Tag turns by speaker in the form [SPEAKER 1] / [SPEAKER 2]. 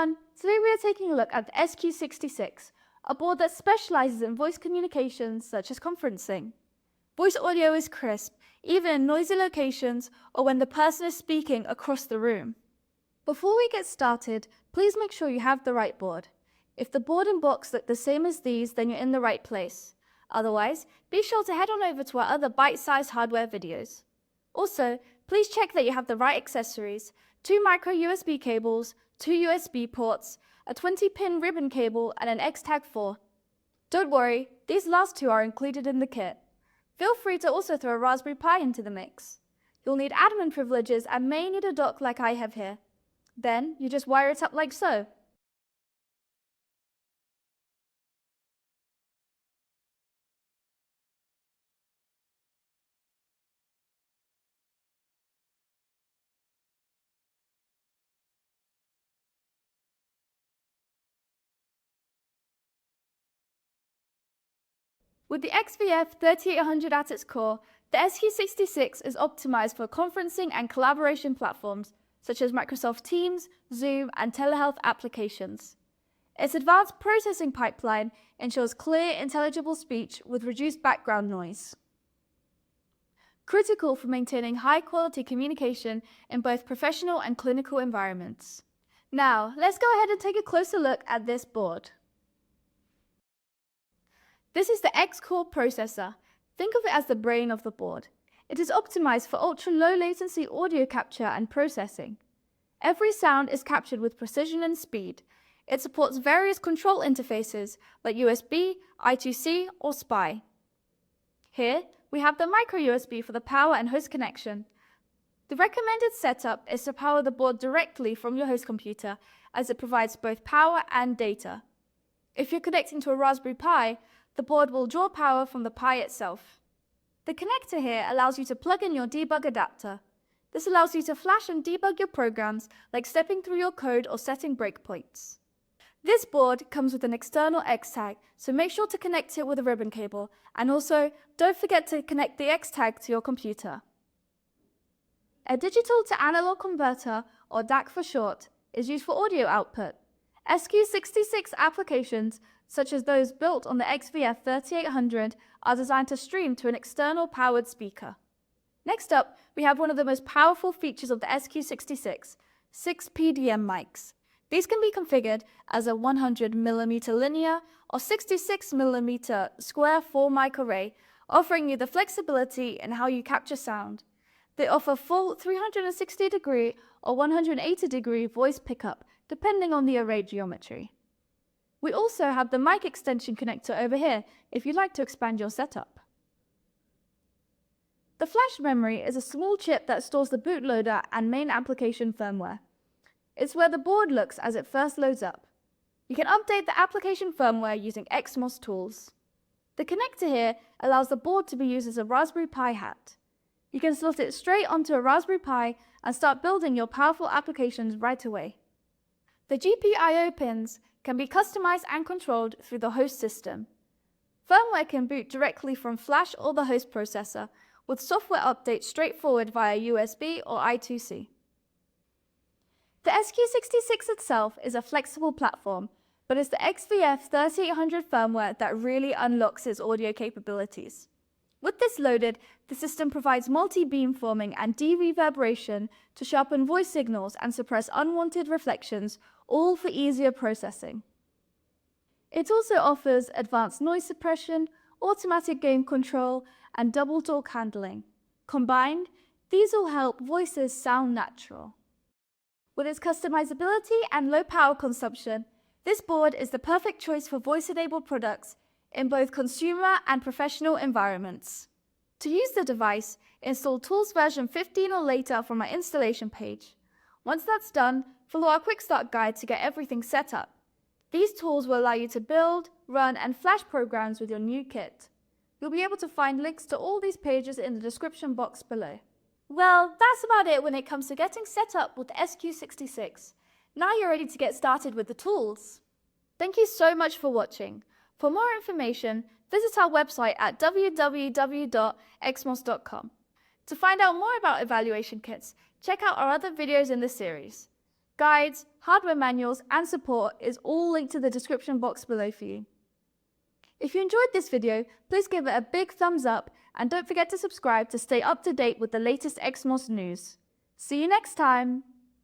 [SPEAKER 1] everyone, today we are taking a look at the SQ66, a board that specializes in voice communications such as conferencing. Voice audio is crisp, even in noisy locations or when the person is speaking across the room. Before we get started, please make sure you have the right board. If the board and box look the same as these, then you're in the right place. Otherwise, be sure to head on over to our other bite-sized hardware videos. Also, please check that you have the right accessories: 2 micro USB cables, 2 USB ports, a 20-pin ribbon cable, and an X-Tag4. Don't worry, these last 2 are included in the kit. Feel free to also throw a Raspberry Pi into the mix. You'll need admin privileges and may need a dock like I have here. Then, you just wire it up like so. With the XVF3800 at its core, the SQ66 is optimized for conferencing and collaboration platforms such as Microsoft Teams, Zoom, and telehealth applications. Its advanced processing pipeline ensures clear, intelligible speech with reduced background noise. Critical for maintaining high-quality communication in both professional and clinical environments. Now, let's go ahead and take a closer look at this board. This is the X-Core processor. Think of it as the brain of the board. It is optimized for ultra-low latency audio capture and processing. Every sound is captured with precision and speed. It supports various control interfaces like USB, I2C, or SPI. Here, we have the micro USB for the power and host connection. The recommended setup is to power the board directly from your host computer, as it provides both power and data. If you're connecting to a Raspberry Pi, the board will draw power from the Pi itself. The connector here allows you to plug in your debug adapter. This allows you to flash and debug your programs, like stepping through your code or setting breakpoints. This board comes with an external X-Tag, so make sure to connect it with a ribbon cable, and also don't forget to connect the X-Tag to your computer. A digital to analog converter, or DAC for short, is used for audio output. SQ66 applications, such as those built on the XVF3800, are designed to stream to an external powered speaker. Next up, we have one of the most powerful features of the SQ66, 6 PDM mics. These can be configured as a 100mm linear or 66mm square 4-mic array, offering you the flexibility in how you capture sound. They offer full 360-degree or 180-degree voice pickup, depending on the array geometry. We also have the mic extension connector over here if you'd like to expand your setup. The flash memory is a small chip that stores the bootloader and main application firmware. It's where the board looks as it first loads up. You can update the application firmware using XMOS tools. The connector here allows the board to be used as a Raspberry Pi hat. You can slot it straight onto a Raspberry Pi and start building your powerful applications right away. The GPIO pins can be customized and controlled through the host system. Firmware can boot directly from flash or the host processor, with software updates straightforward via USB or I2C. The SQ66 itself is a flexible platform, but it's the XVF3800 firmware that really unlocks its audio capabilities. With this loaded, the system provides multi-beam forming and de-reverberation to sharpen voice signals and suppress unwanted reflections, all for easier processing. It also offers advanced noise suppression, automatic gain control, and double talk handling. Combined, these all help voices sound natural. With its customizability and low power consumption, this board is the perfect choice for voice-enabled products in both consumer and professional environments. To use the device, install Tools version 15 or later from our installation page. Once that's done, follow our quick start guide to get everything set up. These tools will allow you to build, run, and flash programs with your new kit. You'll be able to find links to all these pages in the description box below. Well, that's about it when it comes to getting set up with the SQ66. Now you're ready to get started with the tools. Thank you so much for watching. For more information, visit our website at www.xmos.com. To find out more about evaluation kits, check out our other videos in this series. Guides, hardware manuals, and support is all linked to the description box below for you. If you enjoyed this video, please give it a big thumbs up and don't forget to subscribe to stay up to date with the latest XMOS news. See you next time!